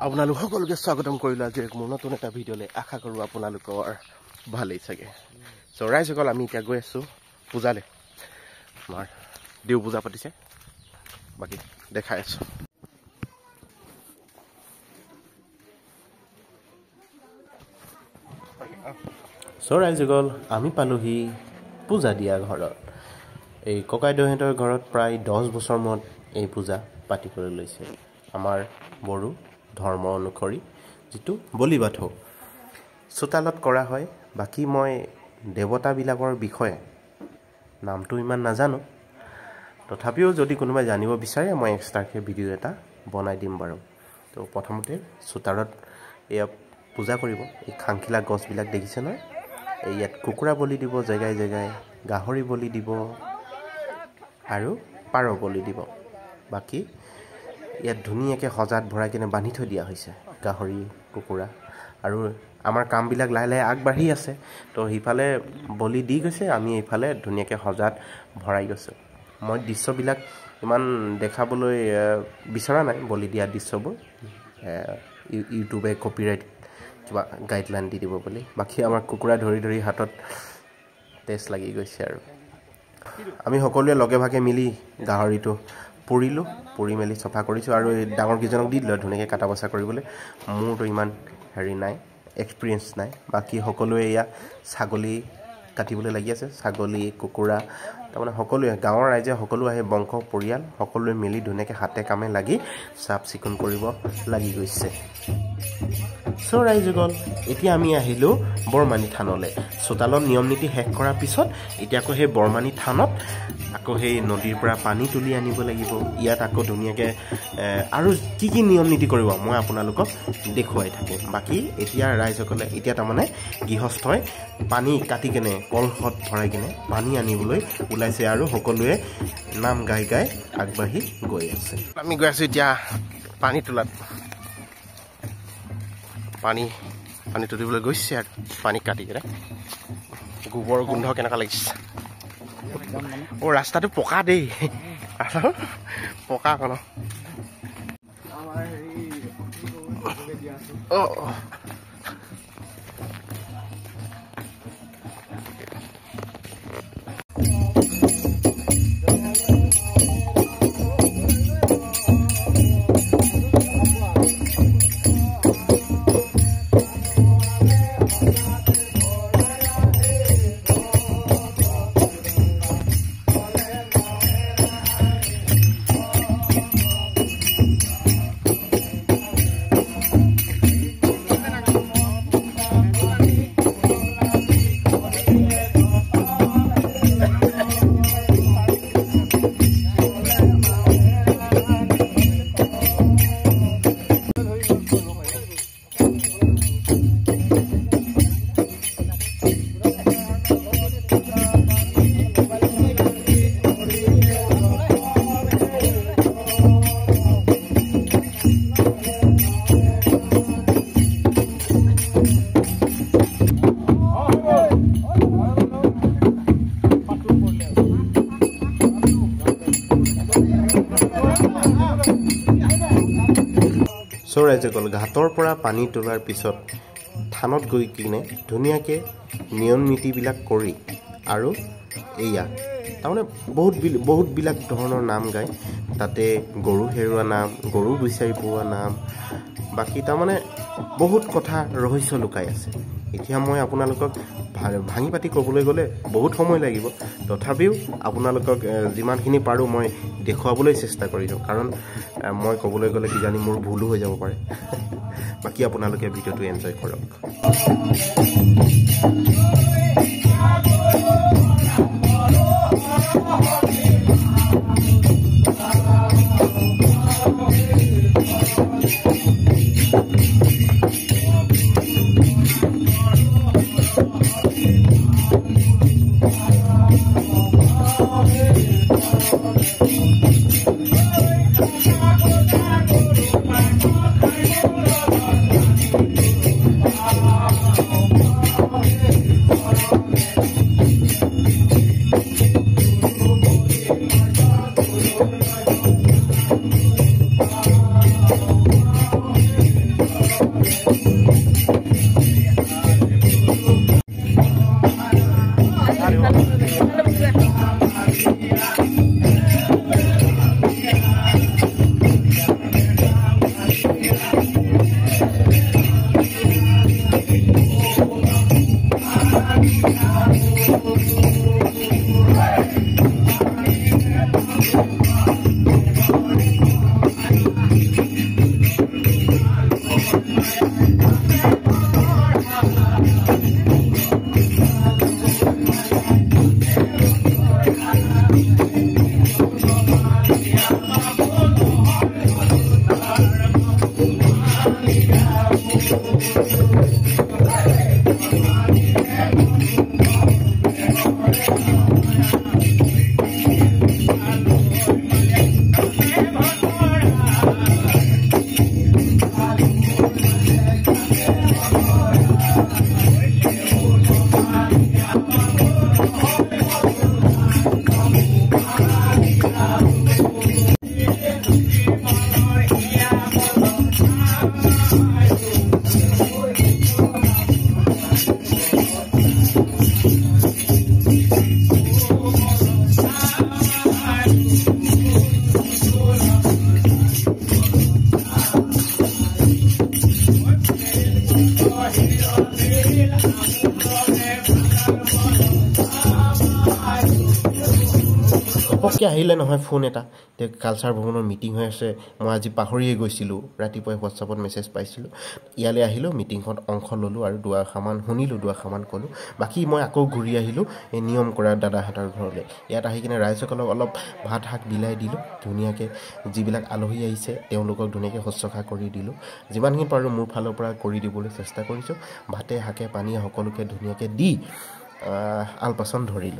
আপোনালোক সকলোকে স্বাগতম কৰিলোঁ আজি এক নতুন এটা ভিডিঅ'লৈ আশা কৰোঁ আপোনালোকৰ ভালেই চাগে চ' ৰাইজসকল আমি এতিয়া গৈ আছোঁ পূজালৈ আমাৰ দেউ পূজা পাতিছে বাকী দেখাই আছোঁ চ' ৰাইজসকল আমি পালোহি পূজা দিয়া ঘৰত এই ককাইদেউহঁতৰ ঘৰত প্ৰায় 10 বছৰ মূৰত এই পূজা পাতিবলৈ লৈছে আমাৰ বড়ো ধৰ্ম অনুসৰি যেটো বলিবাথৌ চোতালত কৰা হয় বাকি মই দেৱতাবিলাকৰ বিষয়ে নামটো ইমান নাজানো তথাপিও যদি কোনোবাই জানিব বিচাৰে মই এক্সট্ৰাকে ভিডিঅ' এটা বনাই দিম বাৰু তো প্ৰথমতে চোতালত এয়া পূজা কৰিব এই খাংখিলা গছবিলাক দেখিছে নহয় এই ইয়াত কুকুৰা বলি দিব জেগাই জেগাই গাহৰি বলি দিব আৰু পাৰ বলি দিব বাকি ইয়াত ধুনীয়াকৈ সজাত ভৰাই কিনে বান্ধি থৈ দিয়া হৈছে গাহৰি কুকুৰা আৰু আমাৰ কামবিলাক লাহে লাহে আগবাঢ়ি আছে তো হিফালে বলি দি গৈছে আমি এইফালে ধুনীয়াকৈ সজাত ভৰাই গৈছোঁ মই দৃশ্যবিলাক ইমান দেখাবলৈ বিচৰা নাই বলি দিয়া দৃশ্যবোৰ ইউটিউবে কপিৰাইট কিবা গাইডলাইন দি দিব বুলি বাকি আমাৰ কুকুৰা ধৰি ধৰি হাতত টেষ্ট লাগি গৈছে আৰু আমি সকলোৱে লগে ভাগে মিলি গাহৰিটো পুৰিলোঁ পুৰি মেলি চফা কৰিছোঁ আৰু এই ডাঙৰ কিজনক দি দিলোঁ ধুনীয়াকৈ কাটা বচা কৰিবলৈ মোৰতো ইমান হেৰি নাই এক্সপিৰিয়েঞ্চ নাই বাকী সকলোৱে এয়া ছাগলী কাটিবলৈ লাগি আছে ছাগলী কুকুৰা তাৰমানে সকলোৱে গাঁৱৰ ৰাইজে সকলো আহে বংশ পৰিয়াল সকলোৱে মিলি ধুনীয়াকৈ হাতে কামে লাগি চাফ চিকুণ কৰিব লাগি গৈছে চ' ৰাইজসকল এতিয়া আমি আহিলোঁ বৰমানী থানলৈ চোতালত নিয়ম নীতি শেষ কৰাৰ পিছত এতিয়া আকৌ সেই বৰমানী থানত আকৌ সেই নদীৰ পৰা পানী তুলি আনিব লাগিব ইয়াত আকৌ ধুনীয়াকৈ আৰু কি কি নিয়ম নীতি কৰিব মই আপোনালোকক দেখুৱাই থাকিম বাকী এতিয়া ৰাইজসকলে এতিয়া তাৰমানে গৃহস্থই পানী কাটি কেনে কলহত ভৰাই কিনে পানী আনিবলৈ ওলাইছে আৰু সকলোৱে নাম গাই গাই আগবাঢ়ি গৈ আছে আমি গৈ আছোঁ এতিয়া পানী তোলাত পানী তুলিবলৈ গৈছে আৰু পানী কাটি কেনে গোবৰ গোন্ধ কেনেকুৱা লাগিছে অ' ৰাস্তাটো পকা দেই পকা কণ অঁ চ' ৰাইজসকল ঘাটৰ পৰা পানী তোলাৰ পিছত থানত গৈ কিনে ধুনীয়াকৈ নিয়ম নীতিবিলাক কৰি আৰু এয়া তাৰমানে বহুতবিলাক ধৰণৰ নাম গায় তাতে গৰু হেৰুৱা নাম গৰু বিচাৰি পোৱা নাম বাকী তাৰমানে বহুত কথা ৰহস্য লুকাই আছে এতিয়া মই আপোনালোকক ভাঙি পাতি ক'বলৈ গ'লে বহুত সময় লাগিব তথাপিও আপোনালোকক যিমানখিনি পাৰোঁ মই দেখুৱাবলৈ চেষ্টা কৰিছোঁ কাৰণ মই ক'বলৈ গ'লে কিজানি মোৰ ভুলো হৈ যাব পাৰে বাকী আপোনালোকে ভিডিঅ'টো এনজয় কৰক আহিলে নহয় ফোন এটা কালচাৰ ভৱনৰ মিটিং হৈ আছে মই আজি পাহৰিয়ে গৈছিলোঁ ৰাতিপুৱাই হোৱাটছআপত মেছেজ পাইছিলোঁ ইয়ালৈ আহিলোঁ মিটিংখনত অংশ ল'লোঁ আৰু দুআষাৰমান শুনিলোঁ দুআষাৰমান ক'লোঁ বাকী মই আকৌ ঘূৰি আহিলোঁ এই নিয়ম কৰা দাদাহঁতৰ ঘৰলৈ ইয়াত আহি কিনে ৰাইজসকলক অলপ ভাত শাক বিলাই দিলোঁ ধুনীয়াকৈ যিবিলাক আলহী আহিছে তেওঁলোকক ধুনীয়াকৈ শুশ্ৰূষা কৰি দিলোঁ যিমানখিনি পাৰোঁ মোৰ ফালৰ পৰা কৰি দিবলৈ চেষ্টা কৰিছোঁ ভাতে শাকে পানীয়ে সকলোকে ধুনীয়াকৈ দি আলপৈচান ধৰিলোঁ